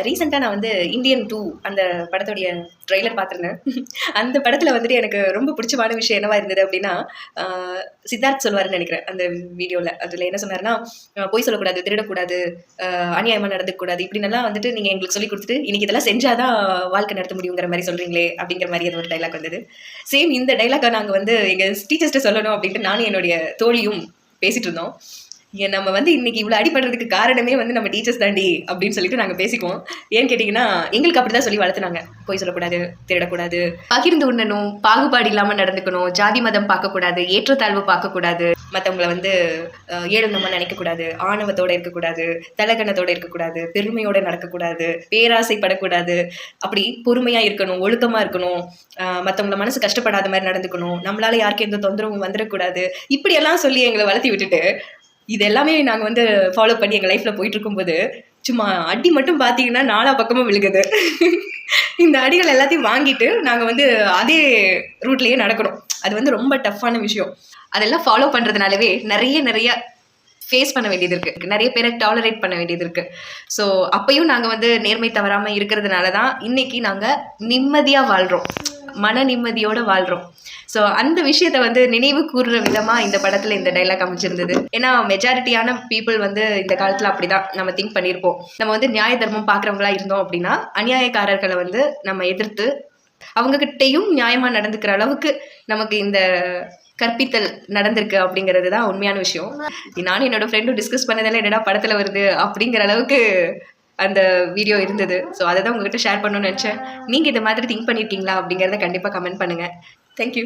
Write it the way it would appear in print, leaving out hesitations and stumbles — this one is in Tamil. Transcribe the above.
ரீசெண்டாக நான் வந்து இந்தியன் 2 அந்த படத்துடைய ட்ரெய்லர் பார்த்துருந்தேன். அந்த படத்தில் வந்துட்டு எனக்கு ரொம்ப பிடிச்சமான விஷயம் என்னவா இருந்தது அப்படின்னா, சித்தார்த் சொல்லுவாருன்னு நினைக்கிறேன் அந்த வீடியோவில். அதில் என்ன சொன்னாருன்னா, பொய் சொல்லக்கூடாது, திருடக்கூடாது, அநியாயமாக நடந்துக்கூடாது, இப்படின்னெல்லாம் வந்துட்டு நீங்கள் எங்களுக்கு சொல்லி கொடுத்துட்டு இன்னைக்கு இதெல்லாம் செஞ்சாதான் வாழ்க்கை நடத்த முடியுங்கிற மாதிரி சொல்கிறீங்களே அப்படிங்கிற மாதிரி அது ஒரு டைலாக் வந்தது. சேம் இந்த டைலாக்கை நாங்கள் வந்து எங்கள் டீச்சர்ஸ்ட்டை சொல்லணும் அப்படின்ட்டு நானும் என்னுடைய தோழியும் பேசிகிட்டு இருந்தோம். நம்ம வந்து இன்னைக்கு இவ்வளோ அடிபடுறதுக்கு காரணமே வந்து நம்ம டீச்சர்ஸ் தாண்டி அப்படின்னு சொல்லிட்டு நாங்கள் பேசிக்குவோம். ஏன்னு கேட்டிங்கன்னா எங்களுக்கு அப்படி தான் சொல்லி வளர்த்துனாங்க. பொய் சொல்லக்கூடாது, திருடக்கூடாது, பகிர்ந்து உண்ணணும், பாகுபாடு இல்லாமல் நடந்துக்கணும், ஜாதி மதம் பார்க்கக்கூடாது, ஏற்றத்தாழ்வு பார்க்கக்கூடாது, மற்றவங்களை வந்து ஏழு நம்ம நினைக்கக்கூடாது, ஆணவத்தோடு இருக்கக்கூடாது, தலகணத்தோடு இருக்கக்கூடாது, பெருமையோடு நடக்கக்கூடாது, பேராசைப்படக்கூடாது, அப்படி பொறுமையாக இருக்கணும், ஒழுக்கமாக இருக்கணும், மற்றவங்கள மனசு கஷ்டப்படாத மாதிரி நடந்துக்கணும், நம்மளால யாருக்கும் எந்த தொந்தரவும் வந்துடக்கூடாது, இப்படியெல்லாம் சொல்லி எங்களை வளர்த்தி விட்டுட்டு இது எல்லாமே நாங்கள் வந்து ஃபாலோ பண்ணி எங்கள் லைஃப்பில் போயிட்டு இருக்கும்போது சும்மா அடி மட்டும் பார்த்தீங்கன்னா 4 பக்கமும் விழுகுது. இந்த அடிகள் எல்லாத்தையும் வாங்கிட்டு நாங்கள் வந்து அதே ரூட்லேயே நடக்கணும். அது வந்து ரொம்ப டஃப்பான விஷயம். அதெல்லாம் ஃபாலோ பண்ணுறதுனாலவே நிறைய ஃபேஸ் பண்ண வேண்டியது இருக்குது, நிறைய பேரை டாலரேட் பண்ண வேண்டியது இருக்குது. ஸோ அப்பையும் நாங்கள் வந்து நேர்மை தவறாமல் இருக்கிறதுனால தான் இன்னைக்கு நாங்கள் நிம்மதியாக வாழ்கிறோம், மன நிம்மதியோடு வாழ்கிறோம். ஸோ அந்த விஷயத்தை வந்து நினைவு கூறுற விதமாக இந்த படத்தில் இந்த டைலாக் அமைச்சிருந்தது. ஏன்னா மெஜாரிட்டியான பீப்புள் வந்து இந்த காலத்தில் அப்படி தான் நம்ம திங்க் பண்ணியிருப்போம். நம்ம வந்து நியாய தர்மம் பார்க்குறவங்களா இருந்தோம் அப்படின்னா அநியாயக்காரர்களை வந்து நம்ம எதிர்த்து அவங்கக்கிட்டையும் நியாயமாக நடந்துக்கிற அளவுக்கு நமக்கு இந்த கற்பித்தல் நடந்திருக்கு அப்படிங்கிறது தான் உண்மையான விஷயம். நானும் என்னோட ஃப்ரெண்டும் டிஸ்கஸ் பண்ணதெல்லாம் என்னடா படத்தில் வருது அப்படிங்கிற அளவுக்கு அந்த வீடியோ இருந்தது. ஸோ அதை தான் உங்ககிட்ட ஷேர் பண்ணணும்னு நினச்சேன். நீங்கள் இந்த மாதிரி திங்க் பண்ணியிருக்கீங்களா அப்படிங்கிறத கண்டிப்பாக கமெண்ட் பண்ணுங்கள். தேங்க்யூ.